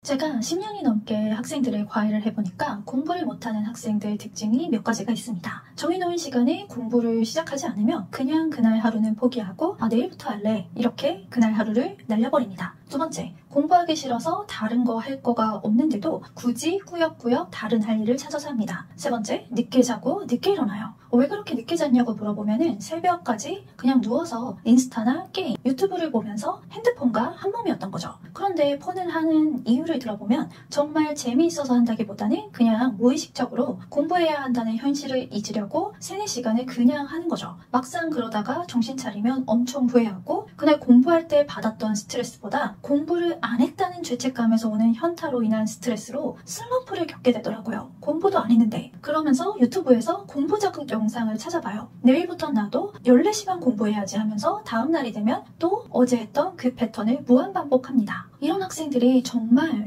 제가 10년이 넘게 학생들의 과외를 해보니까 공부를 못하는 학생들 특징이 몇 가지가 있습니다. 정해놓은 시간에 공부를 시작하지 않으면 그냥 그날 하루는 포기하고 내일부터 할래 이렇게 그날 하루를 날려버립니다. 두 번째, 공부하기 싫어서 다른 거 할 거가 없는데도 굳이 꾸역꾸역 다른 할 일을 찾아서 합니다. 세 번째, 늦게 자고 늦게 일어나요. 왜 그렇게 늦게 잤냐고 물어보면은 새벽까지 그냥 누워서 인스타나 게임, 유튜브를 보면서 핸드폰과 한 몸이었던 거죠. 그런데 폰을 하는 이유를 들어보면 정말 재미있어서 한다기보다는 그냥 무의식적으로 공부해야 한다는 현실을 잊으려고 3-4시간을 그냥 하는 거죠. 막상 그러다가 정신 차리면 엄청 후회하고 그날 공부할 때 받았던 스트레스보다 공부를 안 했다는 죄책감에서 오는 현타로 인한 스트레스로 슬럼프를 겪게 되더라고요. 공부도 안 했는데. 그러면서 유튜브에서 공부 자극 영상을 찾아봐요. 내일부터 나도 14시간 공부해야지 하면서 다음 날이 되면 또 어제 했던 그 패턴을 무한반복합니다. 이런 학생들이 정말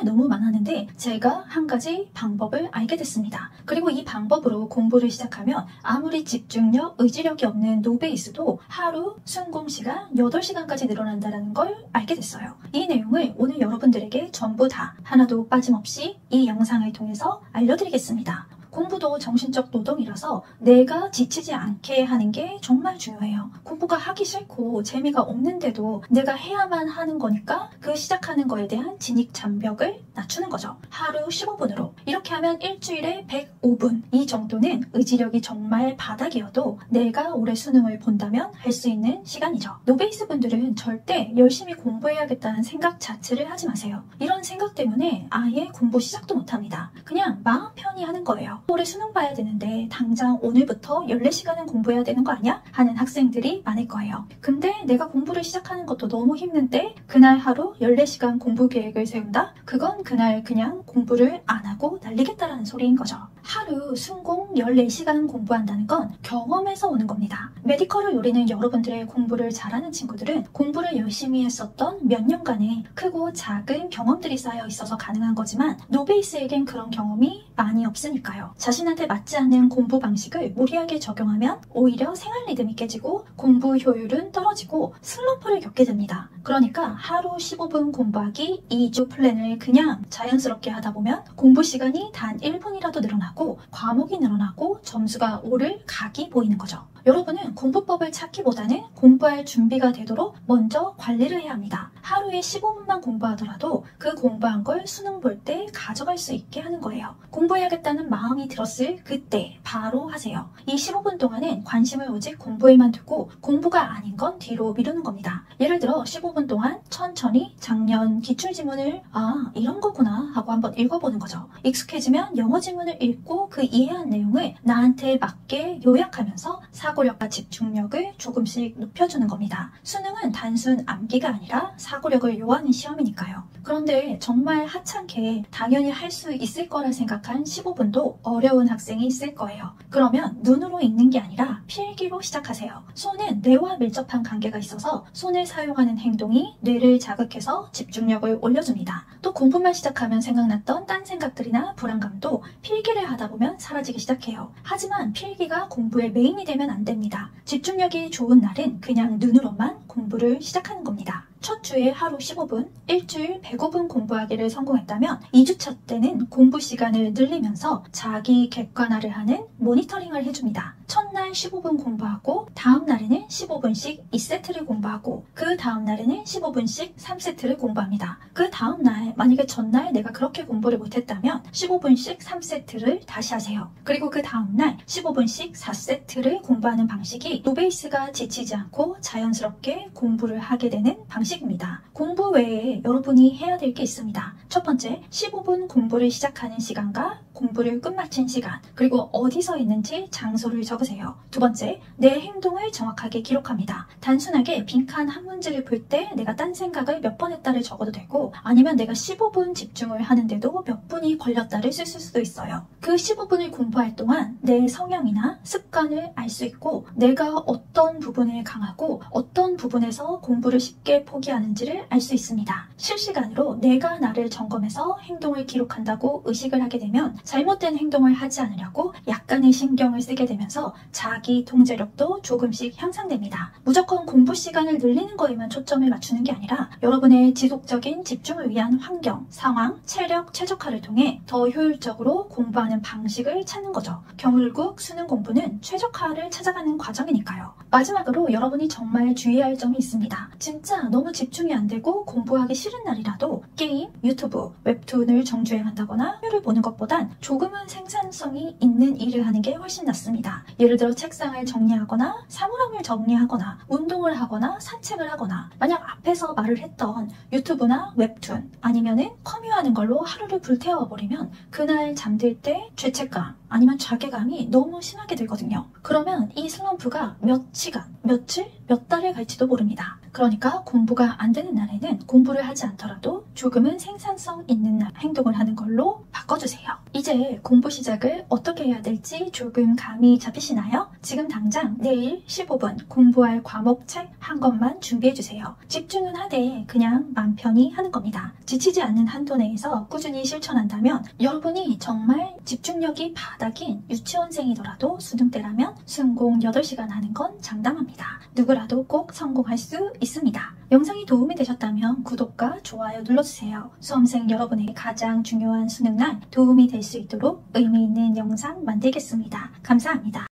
너무 많았는데 제가 한 가지 방법을 알게 됐습니다. 그리고 이 방법으로 공부를 시작하면 아무리 집중력, 의지력이 없는 노베이스도 하루 순공 시간 8시간까지 늘어난다는 걸 알게 됐어요. 이 내용을 오늘 여러분들에게 전부 다 하나도 빠짐없이 이 영상을 통해서 알려드리겠습니다. 공부도 정신적 노동이라서 내가 지치지 않게 하는 게 정말 중요해요. 공부가 하기 싫고 재미가 없는데도 내가 해야만 하는 거니까 그 시작하는 거에 대한 진입 장벽을 낮추는 거죠. 하루 15분으로. 이렇게 하면 일주일에 105분. 이 정도는 의지력이 정말 바닥이어도 내가 올해 수능을 본다면 할 수 있는 시간이죠. 노베이스 분들은 절대 열심히 공부해야겠다는 생각 자체를 하지 마세요. 이런 생각 때문에 아예 공부 시작도 못합니다. 그냥 마음 편히 하는 거예요. 올해 수능 봐야 되는데 당장 오늘부터 14시간은 공부해야 되는 거 아니야? 하는 학생들이 많을 거예요. 근데 내가 공부를 시작하는 것도 너무 힘든데 그날 하루 14시간 공부 계획을 세운다? 그건 그날 그냥 공부를 안 하고 날리겠다라는 소리인 거죠. 하루 순공 14시간 공부한다는 건 경험에서 오는 겁니다. 메디컬을 노리는 여러분들의 공부를 잘하는 친구들은 공부를 열심히 했었던 몇 년간의 크고 작은 경험들이 쌓여 있어서 가능한 거지만 노베이스에겐 그런 경험이 많이 없으니까요. 자신한테 맞지 않는 공부 방식을 무리하게 적용하면 오히려 생활 리듬이 깨지고 공부 효율은 떨어지고 슬럼프를 겪게 됩니다. 그러니까 하루 15분 공부하기 2주 플랜을 그냥 자연스럽게 하다 보면 공부 시간이 단 1분이라도 늘어나고 과목이 늘어나고 점수가 오를 각이 보이는 거죠. 여러분은 공부법을 찾기보다는 공부할 준비가 되도록 먼저 관리를 해야 합니다. 하루에 15분만 공부하더라도 그 공부한 걸 수능 볼 때 가져갈 수 있게 하는 거예요. 공부해야겠다는 마음이 들었을 그때 바로 하세요. 이 15분 동안은 관심을 오직 공부에만 두고 공부가 아닌 건 뒤로 미루는 겁니다. 예를 들어 15분 동안 천천히 작년 기출지문을 이런 거구나 하고 한번 읽어보는 거죠. 익숙해지면 영어 지문을 읽고 그 이해한 내용을 나한테 맞게 요약하면서 사고력과 집중력을 조금씩 높여주는 겁니다. 수능은 단순 암기가 아니라 사고력을 요하는 시험이니까요. 그런데 정말 하찮게 당연히 할 수 있을 거라 생각한 15분도 어려운 학생이 있을 거예요. 그러면 눈으로 읽는 게 아니라 필기로 시작하세요. 손은 뇌와 밀접한 관계가 있어서 손을 사용하는 행동이 뇌를 자극해서 집중력을 올려줍니다. 또 공부만 시작하면 생각났던 딴 생각들이나 불안감도 필기를 하다 보면 사라지기 시작해요. 하지만 필기가 공부의 메인이 되면 안 됩니다. 집중력이 좋은 날은 그냥 눈으로만 공부를 시작하는 겁니다. 첫 주에 하루 15분, 일주일 105분 공부하기를 성공했다면 2주차 때는 공부 시간을 늘리면서 자기 객관화를 하는 모니터링을 해줍니다. 첫날 15분 공부하고 다음 날에는 15분씩 2세트를 공부하고 그 다음 날에는 15분씩 3세트를 공부합니다. 그 다음 날 만약에 전날 내가 그렇게 공부를 못했다면 15분씩 3세트를 다시 하세요. 그리고 그 다음 날 15분씩 4세트를 공부하는 방식이 노베이스가 지치지 않고 자연스럽게 공부를 하게 되는 방식입니다. 공부 외에 여러분이 해야 될 게 있습니다. 첫 번째, 15분 공부를 시작하는 시간과 공부를 끝마친 시간, 그리고 어디서 있는지 장소를 적으세요. 두 번째, 내 행동을 정확하게 기록합니다. 단순하게 빈칸 한 문제를 풀 때 내가 딴 생각을 몇 번 했다를 적어도 되고 아니면 내가 15분 집중을 하는데도 몇 분이 걸렸다를 쓸 수도 있어요. 그 15분을 공부할 동안 내 성향이나 습관을 알 수 있고 내가 어떤 부분에 강하고 어떤 부분에 부분에서 공부를 쉽게 포기하는지를 알 수 있습니다. 실시간으로 내가 나를 점검해서 행동을 기록한다고 의식을 하게 되면 잘못된 행동을 하지 않으려고 약간의 신경을 쓰게 되면서 자기 통제력도 조금씩 향상됩니다. 무조건 공부 시간을 늘리는 거에만 초점을 맞추는 게 아니라 여러분의 지속적인 집중을 위한 환경, 상황, 체력 최적화를 통해 더 효율적으로 공부하는 방식을 찾는 거죠. 결국 수능 공부는 최적화를 찾아가는 과정이니까요. 마지막으로 여러분이 정말 주의할 점이 있습니다. 진짜 너무 집중이 안 되고 공부하기 싫은 날이라도 게임, 유튜브, 웹툰을 정주행한다거나 를 보는 것보단 조금은 생산성이 있는 일을 하는 게 훨씬 낫습니다. 예를 들어 책상을 정리하거나 사물함을 정리하거나 운동을 하거나 산책을 하거나 만약 앞에서 말을 했던 유튜브나 웹툰 아니면은 커뮤하는 걸로 하루를 불태워버리면 그날 잠들 때 죄책감 아니면 자괴감이 너무 심하게 들거든요. 그러면 이 슬럼프가 몇 시간, 며칠, 몇 달을 갈지도 모릅니다. 그러니까 공부가 안 되는 날에는 공부를 하지 않더라도 조금은 생산성 있는 행동을 하는 걸로 바꿔주세요. 이제 공부 시작을 어떻게 해야 될지 조금 감이 잡히시나요? 지금 당장 내일 15분 공부할 과목 책 한 권만 준비해주세요. 집중은 하되 그냥 맘 편히 하는 겁니다. 지치지 않는 한도 내에서 꾸준히 실천한다면 여러분이 정말 집중력이 바닥인 유치원생이더라도 수능 때라면 순공 8시간 하는 건 장담합니다. 누구라도 꼭 성공할 수 있습니다. 영상이 도움이 되셨다면 구독과 좋아요 눌러주세요. 수험생 여러분에게 가장 중요한 수능날 도움이 될 수 있도록 의미 있는 영상 만들겠습니다. 감사합니다.